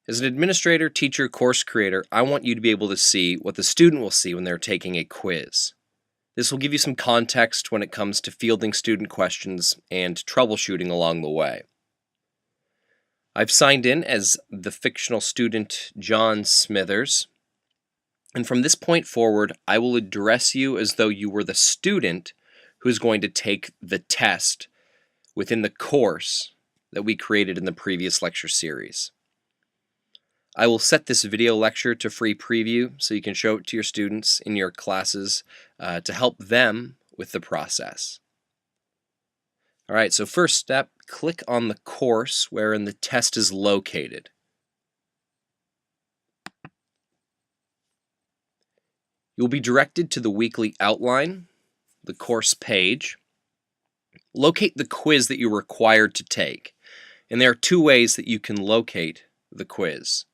As an administrator, teacher, course creator, I want you to be able to see what the student will see when they're taking a quiz. This will give you some context when it comes to fielding student questions and troubleshooting along the way. I've signed in as the fictional student John Smithers, and from this point forward, I will address you as though you were the student who is going to take the test within the course that we created in the previous lecture series. I will set this video lecture to free preview so you can show it to your students in your classes to help them with the process. All right, so first step, click on the course wherein the test is located. You'll be directed to the weekly outline, the course page. Locate the quiz that you're required to take, and there are two ways that you can locate the quiz.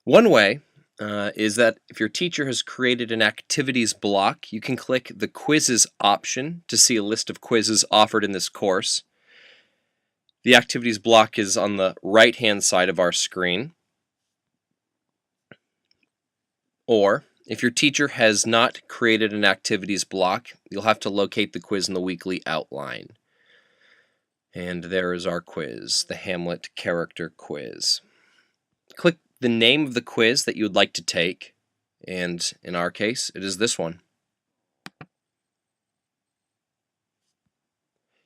One way is that if your teacher has created an activities block, you can click the quizzes option to see a list of quizzes offered in this course. The activities block is on the right-hand side of our screen. Or, if your teacher has not created an activities block, you'll have to locate the quiz in the weekly outline. And there is our quiz, the Hamlet character quiz. Click the name of the quiz that you would like to take, and in our case, it is this one.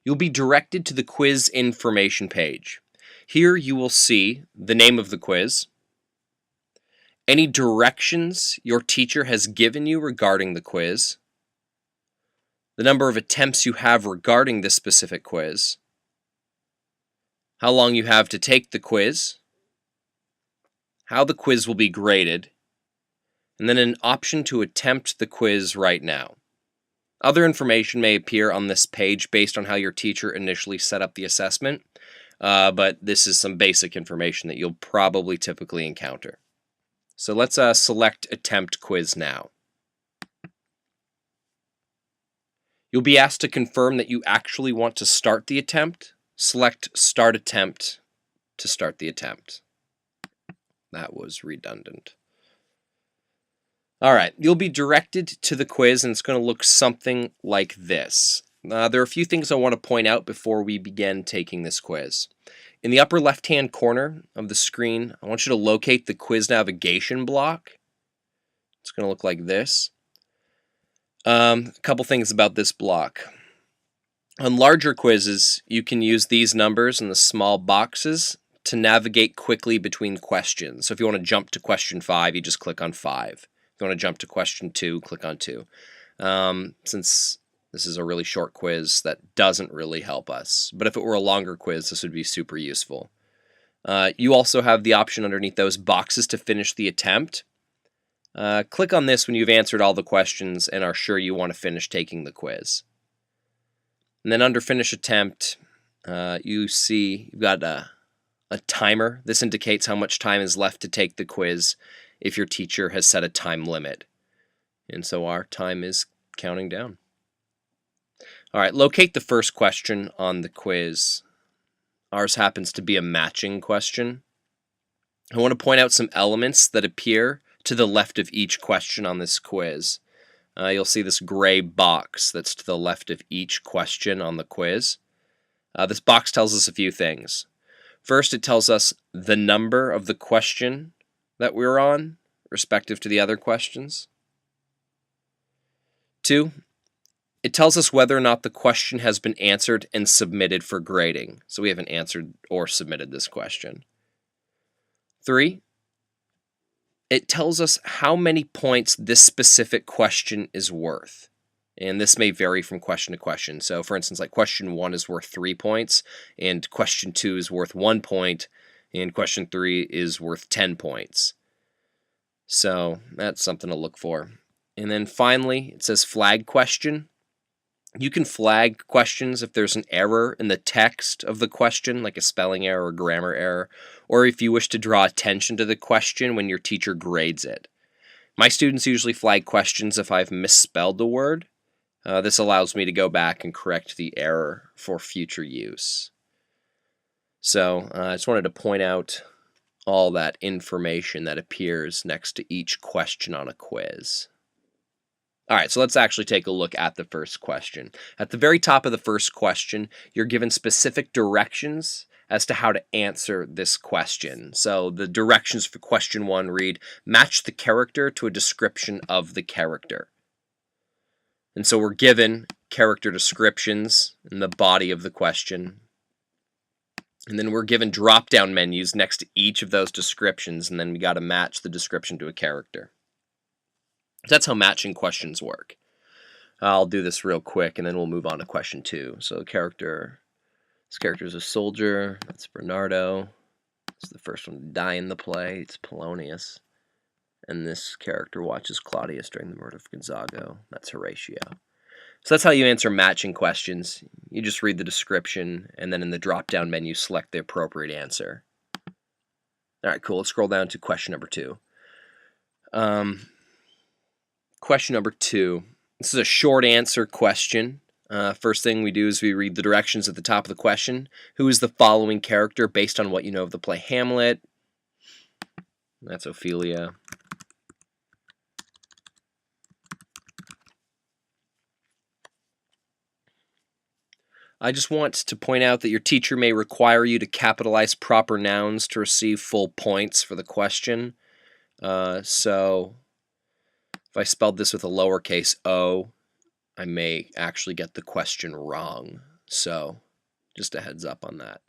You'll be directed to the quiz information page. Here you will see the name of the quiz, any directions your teacher has given you regarding the quiz, the number of attempts you have regarding this specific quiz, how long you have to take the quiz, how the quiz will be graded, and then an option to attempt the quiz right now. Other information may appear on this page based on how your teacher initially set up the assessment, but this is some basic information that you'll probably typically encounter. So let's select Attempt Quiz now. You'll be asked to confirm that you actually want to start the attempt. Select Start Attempt to start the attempt. That was redundant. All right, you'll be directed to the quiz, and it's going to look something like this. There are a few things I want to point out before we begin taking this quiz. In the upper left-hand corner of the screen, I want you to locate the quiz navigation block. It's going to look like this. A couple things about this block. On larger quizzes, you can use these numbers in the small boxes to navigate quickly between questions. So if you want to jump to question 5, you just click on 5. If you want to jump to question 2, click on 2. Since this is a really short quiz, that doesn't really help us. But if it were a longer quiz, this would be super useful. You also have the option underneath those boxes to finish the attempt. Click on this when you've answered all the questions and are sure you want to finish taking the quiz. And then under Finish Attempt, you see you've got a timer. This indicates how much time is left to take the quiz if your teacher has set a time limit. And so our time is counting down. All right, locate the first question on the quiz. Ours happens to be a matching question. I want to point out some elements that appear to the left of each question on this quiz. You'll see this gray box that's to the left of each question on the quiz. This box tells us a few things. First, it tells us the number of the question that we're on, respective to the other questions. 2, it tells us whether or not the question has been answered and submitted for grading. So we haven't answered or submitted this question. 3, it tells us how many points this specific question is worth. And this may vary from question to question. So for instance, like question 1 is worth 3 points, and question 2 is worth 1 point, and question 3 is worth 10 points. So that's something to look for. And then finally, it says flag question. You can flag questions if there's an error in the text of the question, like a spelling error or grammar error, or if you wish to draw attention to the question when your teacher grades it. My students usually flag questions if I've misspelled the word. This allows me to go back and correct the error for future use. So I just wanted to point out all that information that appears next to each question on a quiz. All right, so let's actually take a look at the first question. At the very top of the first question, you're given specific directions as to how to answer this question. So the directions for question 1 read, match the character to a description of the character. And so we're given character descriptions in the body of the question. And then we're given drop-down menus next to each of those descriptions, and then we got to match the description to a character. That's how matching questions work. I'll do this real quick, and then we'll move on to question 2. So this character is a soldier. That's Bernardo. It's the first one to die in the play. It's Polonius. And this character watches Claudius during the murder of Gonzago. That's Horatio. So that's how you answer matching questions. You just read the description, and then in the drop-down menu, select the appropriate answer. All right, cool. Let's scroll down to question number 2. Question number 2. This is a short answer question. First thing we do is we read the directions at the top of the question. Who is the following character based on what you know of the play Hamlet? That's Ophelia. I just want to point out that your teacher may require you to capitalize proper nouns to receive full points for the question. So if I spelled this with a lowercase o, I may actually get the question wrong. So just a heads up on that.